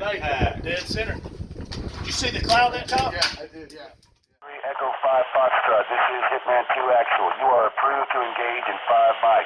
Night, dead center. Did you see the cloud at top? Yeah, I did, yeah. Echo 5 Foxtrot, this is Hitman 2 Actual. You are approved to engage in 5 mics.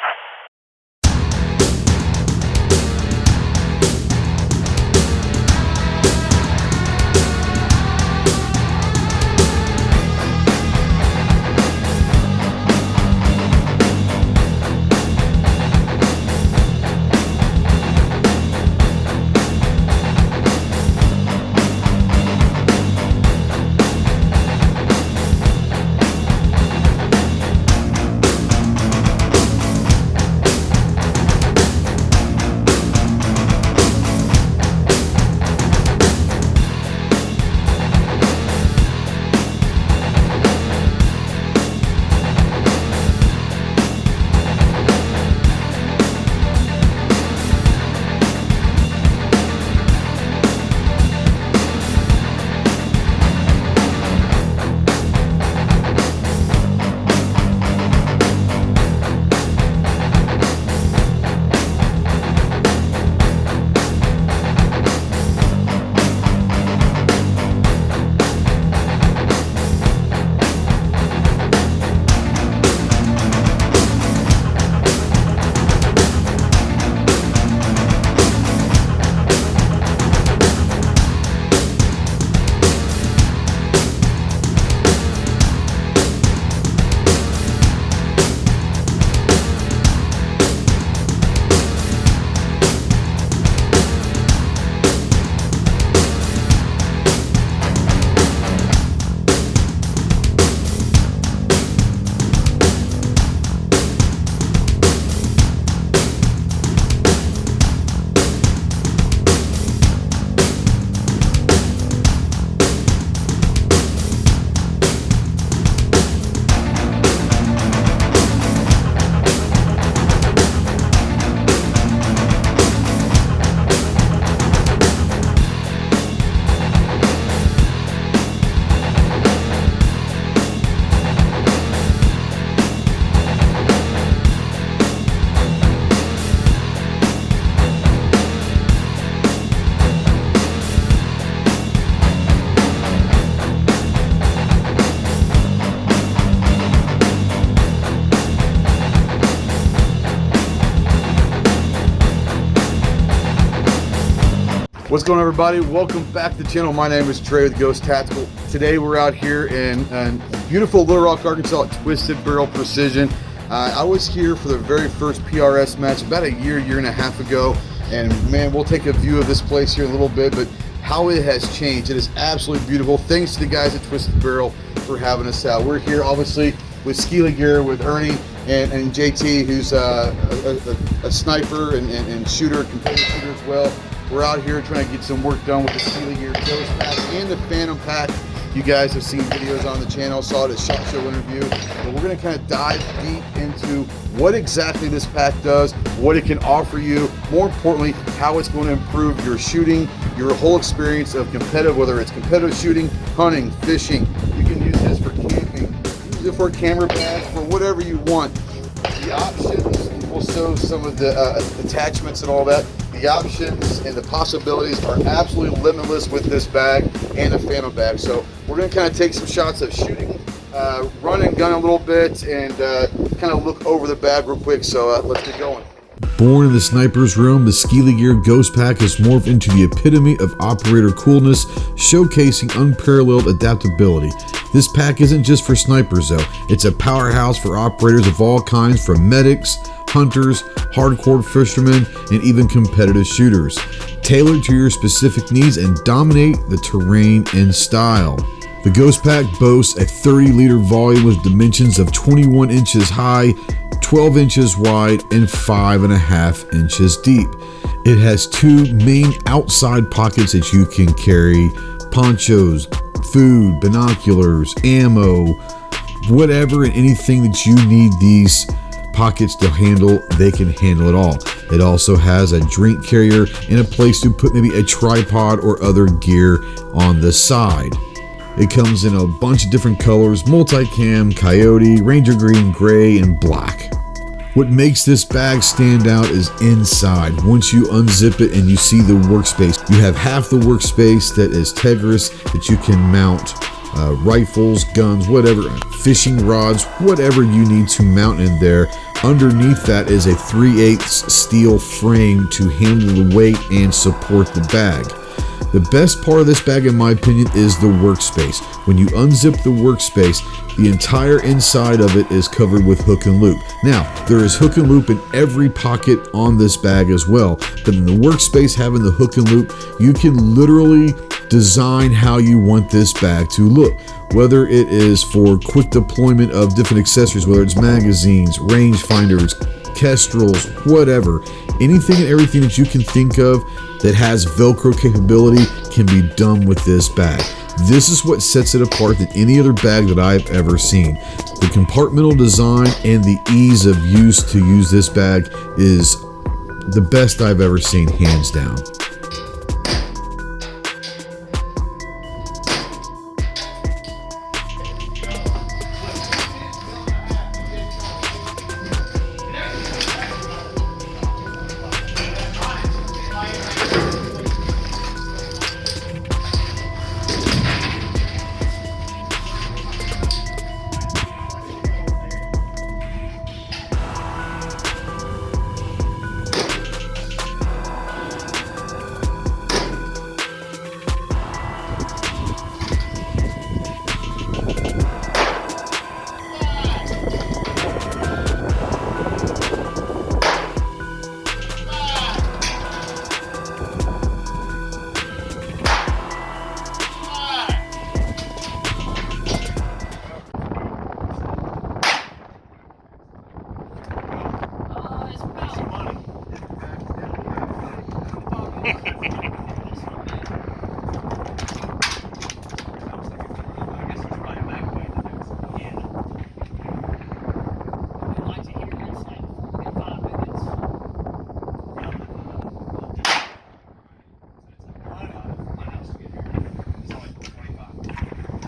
What's going on, everybody? Welcome back to the channel. My name is Trey with Ghost Tactical. Today we're out here in beautiful Little Rock, Arkansas at Twisted Barrel Precision. I was here for the very first PRS match about a year and a half ago, and man, we'll take a view of this place here in a little bit, but how it has changed. It is absolutely beautiful. Thanks to the guys at Twisted Barrel for having us out. We're here obviously with Skili Gear, with Ernie and JT, who's a sniper and shooter, competitive shooter as well. We're out here trying to get some work done with the Skili Gear Ghost Pack and the Phantom Pack. You guys have seen videos on the channel, saw it at SHOT Show interview. But we're going to kind of dive deep into what exactly this pack does, what it can offer you, more importantly, how it's going to improve your shooting, your whole experience of competitive, whether it's competitive shooting, hunting, fishing. You can use this for camping, use it for a camera bag, for whatever you want. The options, we'll show some of the attachments and all that. The options and the possibilities are absolutely limitless with this bag and the Phantom bag. So we're going to kind of take some shots of shooting, run and gun a little bit, and kind of look over the bag real quick. So let's get going. Born in the sniper's room, the Skili Gear Ghost Pack has morphed into the epitome of operator coolness, showcasing unparalleled adaptability. This pack isn't just for snipers though, it's a powerhouse for operators of all kinds, from medics, hunters, hardcore fishermen, and even competitive shooters. Tailored to your specific needs and dominate the terrain in style. The Ghost Pack boasts a 30-liter volume with dimensions of 21 inches high, 12 inches wide, and 5.5 inches deep. It has two main outside pockets that you can carry ponchos, food, binoculars, ammo, whatever and anything that you need these pockets to handle, they can handle it all. It also has a drink carrier and a place to put maybe a tripod or other gear on the side. It comes in a bunch of different colors: multicam, coyote, ranger green, gray, and black. What makes this bag stand out is inside. Once you unzip it and you see the workspace, you have half the workspace that is Tegris, that you can mount rifles, guns, whatever, fishing rods, whatever you need to mount in there. Underneath that is a 3/8 steel frame to handle the weight and support the bag. The best part of this bag, in my opinion, is the workspace. When you unzip the workspace, the entire inside of it is covered with hook and loop. Now, there is hook and loop in every pocket on this bag as well, but in the workspace having the hook and loop, you can literally design how you want this bag to look. Whether it is for quick deployment of different accessories, whether it's magazines, rangefinders, kestrels, whatever, anything and everything that you can think of that has Velcro capability can be done with this bag. This is what sets it apart than any other bag that I've ever seen. The compartmental design and the ease of use to use this bag is the best I've ever seen, hands down.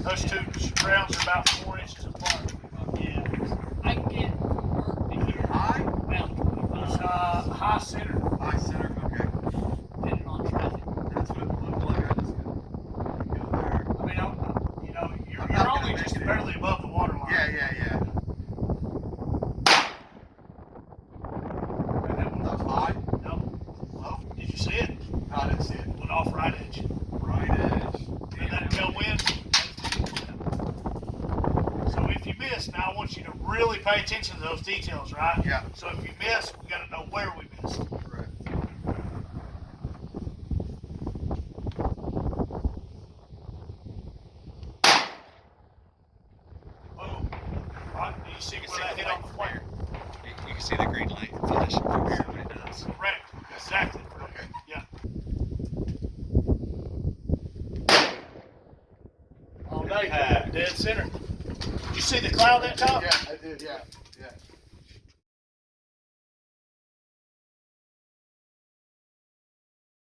Those two rounds are about 4 inches apart. Yeah. I can get work to here. High? About high center. High center, okay. Depending on traffic. That's what it looked like. I just go there. I mean, you're only just barely above the water line. Yeah. That was high? No. Low? Did you see it? No, I didn't see it. Went off right edge. Right edge. And that tailwind. So if you miss, now I want you to really pay attention to those details, right? Yeah. So if you miss, we got to know where we missed. Correct. Boom. Right, do you see where that hit on the flare? You can see the green light flashing from here when it does. Correct. Exactly. Okay. Yeah. All day. Dead center. Did you see the cloud that top? Yeah, I did, yeah.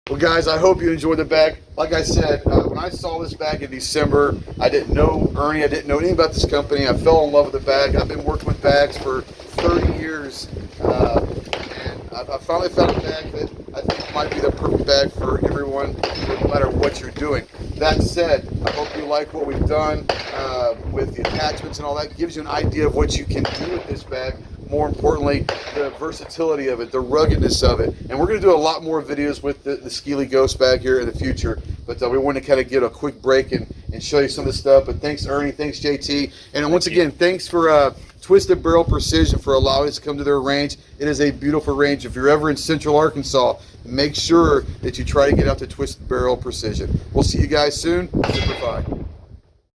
Well, guys, I hope you enjoyed the bag. Like I said, when I saw this bag in December, I didn't know Ernie. I didn't know anything about this company. I fell in love with the bag. I've been working with bags for 30 years, and I finally found a bag that I think might be the perfect bag for everyone, no matter what you're doing. That said, I hope you like what we've done with the attachments and all that. It gives you an idea of what you can do with this bag. More importantly, the versatility of it, the ruggedness of it. And we're going to do a lot more videos with the Skili Ghost bag here in the future. But we want to kind of get a quick break and show you some of the stuff. But thanks, Ernie. Thanks, JT. And once again, thanks for Twisted Barrel Precision for allowing us to come to their range. It is a beautiful range. If you're ever in Central Arkansas, make sure that you try to get out to Twisted Barrel Precision. We'll see you guys soon. Super Fi.